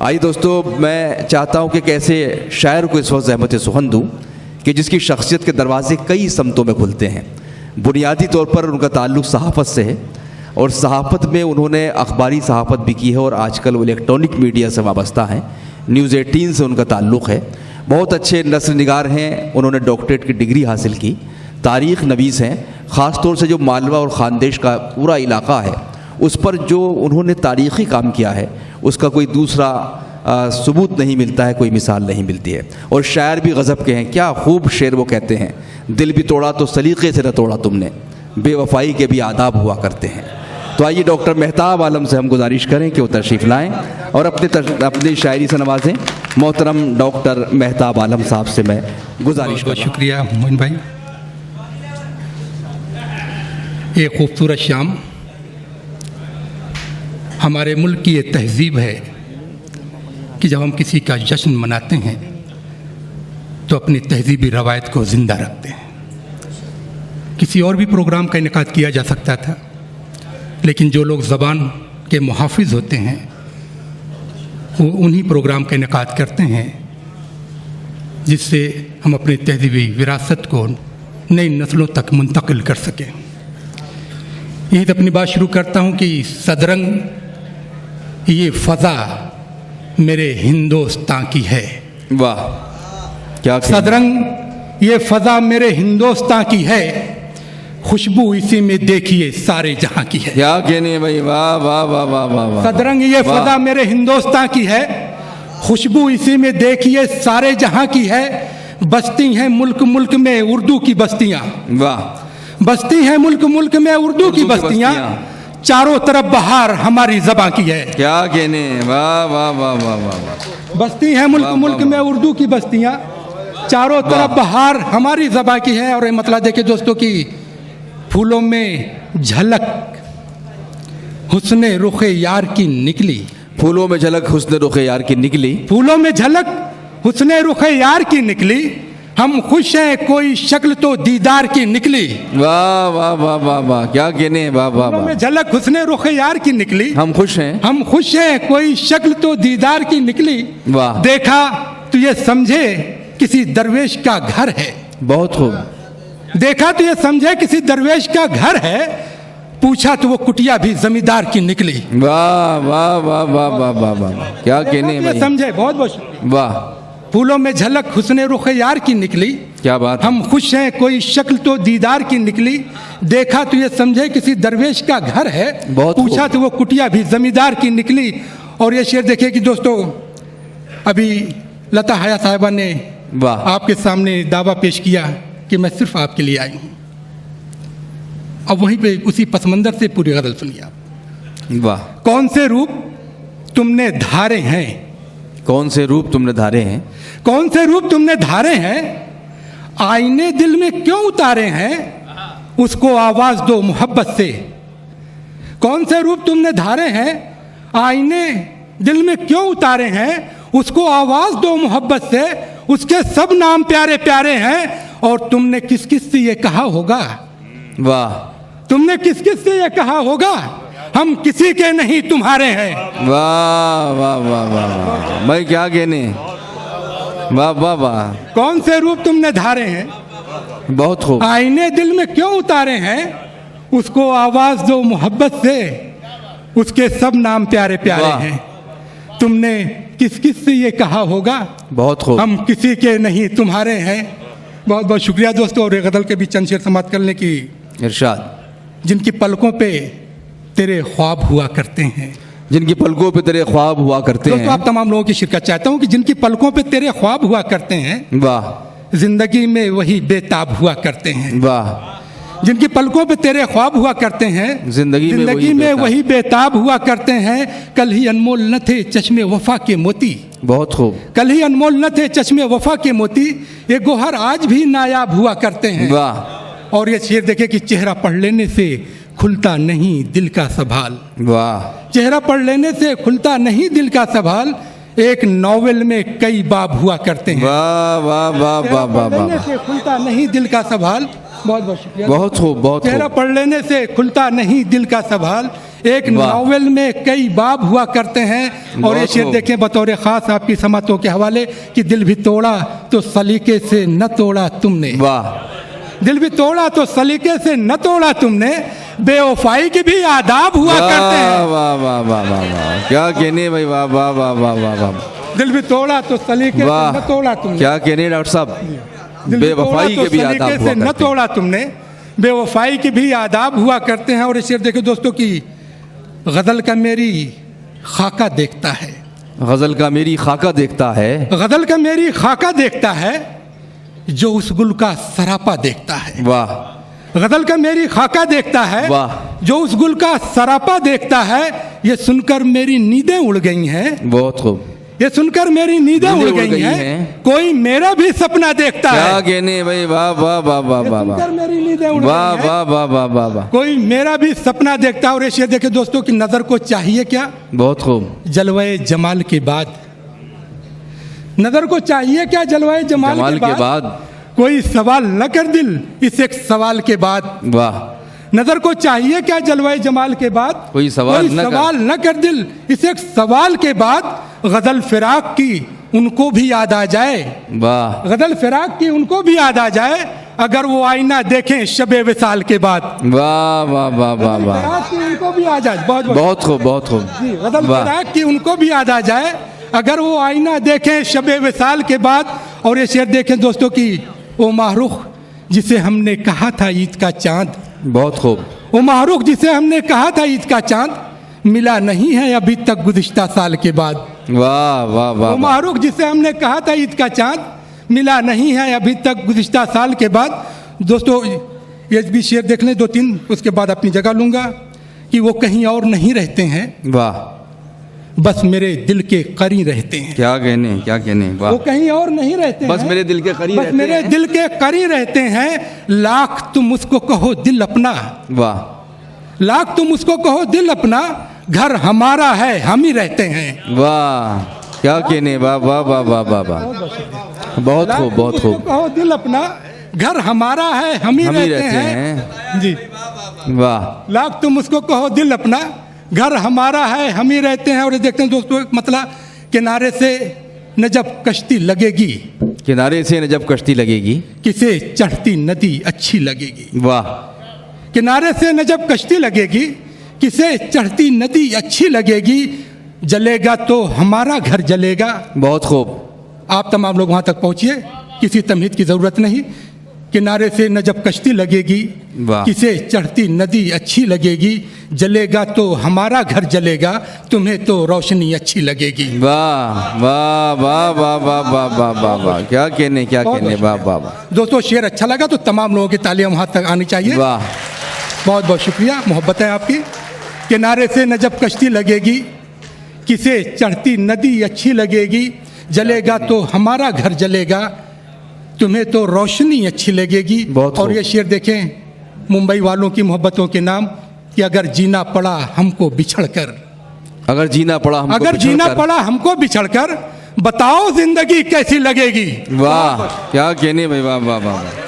आइए दोस्तों, मैं चाहता हूं कि कैसे शायर को इस वक्त ज़हमत सुखन दूँ कि जिसकी शख्सियत के दरवाजे कई समतों में खुलते हैं। बुनियादी तौर पर उनका ताल्लुक़ सहाफ़त से है और सहाफ़त में उन्होंने अखबारी सहाफ़त भी की है और आजकल वो इलेक्ट्रॉनिक मीडिया से वाबस्ता हैं। न्यूज़ 18 से उनका ताल्लुक़ है। बहुत अच्छे नस्र निगार हैं, उन्होंने डॉक्टरेट की डिग्री हासिल की, तारीख़ नवीस हैं। ख़ास तौर से जो मालवा और ख़ानदेश का पूरा इलाक़ा है उस पर जो उन्होंने तारीख़ी काम किया है उसका कोई दूसरा सबूत नहीं मिलता है, कोई मिसाल नहीं मिलती है। और शायर भी गज़ब के हैं, क्या खूब शेर वो कहते हैं, दिल भी तोड़ा तो सलीक़े से न तोड़ा तुमने, बेवफ़ाई के भी आदाब हुआ करते हैं। तो आइए डॉक्टर मेहताब आलम से हम गुजारिश करें कि वो तशरीफ़ लाएँ और अपनी शायरी से नवाजें। मोहतरम डॉक्टर मेहताब आलम साहब से मैं गुजारिश बहुत शुक्रिया मोइन भाई। ये खूबसूरत शाम, हमारे मुल्क की ये तहज़ीब है कि जब हम किसी का जश्न मनाते हैं तो अपनी तहज़ीबी रवायत को ज़िंदा रखते हैं। किसी और भी प्रोग्राम का इनेकाद किया जा सकता था, लेकिन जो लोग ज़बान के मुहाफ़िज़ होते हैं वो उन्हीं प्रोग्राम का इनेकाद करते हैं जिससे हम अपनी तहज़ीबी विरासत को नई नस्लों तक मुंतकिल कर सकें। यहीं से अपनी बात शुरू करता हूँ कि सदरंग ये फ़ज़ा मेरे हिंदुस्तान की है। वाह, क्या सदरंग ये फ़ज़ा मेरे हिंदुस्तान की है, खुशबू इसी में देखिए सारे जहां की है। क्या कहने भाई, वाह वाह वाह वाह वाह। सदरंग ये फ़ज़ा मेरे हिंदुस्तान की है, खुशबू इसी में देखिए सारे जहां की है। बसती हैं मुल्क मुल्क में उर्दू की बस्तियां, वाह, बसती हैं मुल्क मुल्क में उर्दू की बस्तियां, चारों तरफ बहार हमारी ज़बां की है। क्या कहने, वाह वाह वाह वाह वाह। बसती हैं मुल्क मुल्क में उर्दू की बस्तियां, चारों तरफ बहार हमारी ज़बां की है। और ये मतलब देखिए दोस्तों की फूलों में झलक हुस्ने रुखे यार की निकली, फूलों में झलक हुस्ने रुखे यार की निकली, फूलों में झलक हुस्ने रुखे यार की निकली, हम खुश हैं कोई शक्ल तो दीदार की निकली। वाह वाह वाह वाह वाह, क्या कहने, वाह वाह वाह। में झलक हुस्ने रुखे यार की निकली, हम खुश हैं, हम खुश हैं कोई शक्ल तो दीदार की निकली। वाह, देखा तो ये समझे किसी दरवेश का घर है। बहुत खूब। देखा तो ये समझे किसी दरवेश का घर है, पूछा तो वो कुटिया भी जमींदार की निकली। वाह वाह वाह वाह वाह वाह वाह, क्या कहने भाई, समझे, बहुत बहुत वाह। फूलों में झलक हुस्ने रुखे यार की निकली, क्या बात, हम खुश हैं कोई शक्ल तो दीदार की निकली। देखा तो ये समझे किसी दरवेश का घर है, पूछा तो वो कुटिया भी जमींदार की निकली। और ये शेर देखिए कि दोस्तों, अभी लता हया साहिबा ने आपके सामने दावा पेश किया कि मैं सिर्फ आपके लिए आई हूँ। अब वहीं पे उसी पसमंदर से पूरी गज़ल सुनिए आप। वाह। कौन से रूप तुमने धारे हैं, कौन से रूप तुमने धारे हैं, कौन से रूप तुमने धारे हैं, आईने दिल में क्यों उतारे हैं, उसको आवाज दो मोहब्बत से। कौन से रूप तुमने धारे हैं, आईने दिल में क्यों उतारे हैं, उसको आवाज दो मोहब्बत से। उसके सब नाम प्यारे प्यारे हैं और तुमने किस किस से ये कहा होगा। वाह, तुमने किस किस से ये कहा होगा, हम किसी के नहीं तुम्हारे हैं। वाह वाह वाह वाह वाह, मैं क्या कहने, वाह वाह वाह। कौन से रूप तुमने धारे हैं, बहुत खूब, आईने दिल में क्यों उतारे हैं, उसको आवाज दो मोहब्बत से। उसके सब नाम प्यारे प्यारे हैं, तुमने किस किस से ये कहा होगा, बहुत खूब, हम किसी के नहीं तुम्हारे हैं। बहुत बहुत शुक्रिया दोस्तों। और गज़ल के भी चंद शेर समाप्त करने की इरशाद। जिनकी पलकों पे तेरे ख्वाब हुआ करते हैं, जिनकी पलकों पे तेरे ख्वाब हुआ करते हैं। दोस्तों आप तमाम लोगों की शिरकत चाहता हूँ कि जिनकी पलकों पे तेरे ख्वाब हुआ करते हैं, वाह, जिंदगी में वही बेताब हुआ करते हैं। वाह, जिनकी पलकों पे तेरे ख्वाब हुआ करते हैं, जिंदगी में वही बेताब हुआ करते हैं। कल ही अनमोल न थे चश्मे वफा के मोती, बहुत खूब, कल ही अनमोल न थे चश्मे वफा के मोती, ये गोहर आज भी नायाब हुआ करते हैं। वाह। और ये शेर देखे कि चेहरा पढ़ लेने से खुलता नहीं दिल का सवाल, वाह, चेहरा पढ़ लेने से खुलता नहीं दिल का सवाल, एक नॉवेल में कई बाब हुआ करते हैं। वाह वाह वाह वाह वाह वाह, से खुलता नहीं दिल का सवाल। बहुत बहुत शुक्रिया, बहुत खूब, बहुत चेहरा पढ़ लेने से खुलता नहीं दिल का सवाल, एक नॉवेल में कई बाब हुआ करते हैं। और ये शेर देखें बतौर खास आपकी समातों के हवाले कि दिल भी तोड़ा तो सलीके से न तोड़ा तुमने। वाह। दिल भी तोड़ा तो सलीके से न तोड़ा तुमने, बेवफाई के भी आदाब हुआ करते हैं। वाह वाह वाह वाह वाह, क्या कहने भाई, वाह वाह वाह वाह वाह वाह। दिल भी तोड़ा तो सलीके से न तोड़ा तुमने, क्या कहने डॉक्टर साहब, बेवफाई के भी आदाब हुआ से न तोड़ा तुमने, बेवफाई के भी आदाब हुआ करते हैं। और ये शेर देखिए दोस्तों की गज़ल का मेरी खाका देखता है, गज़ल का मेरी खाका देखता है, गज़ल का मेरी खाका देखता है जो उस गुल का सरापा देखता है। वाह। गज़ल का मेरी खाका देखता है वाह। जो उस गुल का सरापा देखता है, ये सुनकर मेरी नींदें उड़ गई हैं। बहुत खूब। ये सुनकर मेरी नींदें उड़ गई हैं, कोई मेरा भी सपना देखता है। क्या कहने भाई, वाह वाह वाह वाह वाह वाह, मेरी नींदें उड़ वाह गई हैं, वाह वाह वाह वाह वाह, कोई मेरा भी सपना देखता है। और ये शेर देखे दोस्तों की नजर को चाहिए क्या, बहुत खूब। जलवाए जमाल के बाद, नजर को चाहिए क्या जलवाए जमाल के बाद, कोई सवाल न कर दिल इस एक सवाल के बाद। वाह। नजर को चाहिए क्या जलवाए जमाल के बाद, कोई सवाल न कर दिल इस एक सवाल के बाद, गजल फिराक की उनको भी याद आ जाए। वाह। गजल फिराक की उनको भी याद आ जाए अगर वो आईना देखें शबे विसाल के बाद। वाह वाह वाह वाह वाह, फिराक की उनको भी याद आ जाए। बहुत खूब बहुत खूब। गजल फिराक की उनको भी याद आ जाए अगर वो आईना देखें शबे विसाल के बाद। और ये शेर देखें दोस्तों की, ओ माहरूख जिसे हमने कहा था ईद का चांद, बहुत खूब। ओ माहरूख जिसे हमने कहा था ईद का चांद, मिला नहीं है अभी तक गुज़िश्ता साल के बाद। वाह वाह वाह। ओ माहरूख जिसे हमने कहा था ईद का चांद, मिला नहीं है अभी तक गुज़िश्ता साल के बाद। दोस्तों ये भी शेर देख लें दो तीन, उसके बाद अपनी जगह लूंगा कि वो कहीं और नहीं रहते हैं, वाह, बस मेरे दिल के करीब रहते हैं। क्या कहने, क्या कहने, वाह। वो कहीं और नहीं रहते बस हैं, मेरे दिल के करीब, बस मेरे दिल के करीब रहते हैं। लाख तुम उसको कहो दिल अपना, वाह। लाख तुम उसको कहो दिल अपना, घर हमारा है हम ही रहते हैं। वाह, क्या कहने, वाह वाह वाह वाह वाह वाह, बहुत खूब बहुत खूब। कहो दिल अपना, घर हमारा है हम ही रहते हैं जी। वाह। लाख तुम उसको कहो दिल अपना, घर हमारा है हम ही रहते हैं। और ये देखते हैं दोस्तों मतलब किनारे से न जब कश्ती लगेगी, किनारे से न जब कश्ती लगेगी, किसे चढ़ती नदी अच्छी लगेगी। वाह। किनारे से न जब कश्ती लगेगी, किसे चढ़ती नदी अच्छी लगेगी, जलेगा तो हमारा घर जलेगा। बहुत खूब। आप तमाम लोग वहाँ तक पहुँचिए, किसी तमहीद की ज़रूरत नहीं। किनारे से न जब कश्ती लगेगी, किसे चढ़ती नदी अच्छी लगेगी, जलेगा तो हमारा घर जलेगा, तुम्हें तो रोशनी अच्छी लगेगी। वाह वाह वाह वाह वाह वाह वाह वाह वाह, क्या कहने, क्या कहने, वाह वाह वाह। दोस्तों शेर अच्छा लगा तो तमाम लोगों की तालियां वहाँ तक आनी चाहिए। वाह, बहुत बहुत शुक्रिया, मोहब्बत है आपकी। किनारे से न जब कश्ती लगेगी, किसे चढ़ती नदी अच्छी लगेगी, जलेगा तो हमारा घर जलेगा, तुम्हें तो रोशनी अच्छी लगेगी। और ये शेर देखें मुंबई वालों की मोहब्बतों के नाम कि अगर जीना पड़ा हमको बिछड़कर, अगर जीना पड़ा हमको, अगर जीना पड़ा हमको बिछड़कर, बताओ जिंदगी कैसी लगेगी। वाह, क्या कहने भाई, वाह वाह वाह।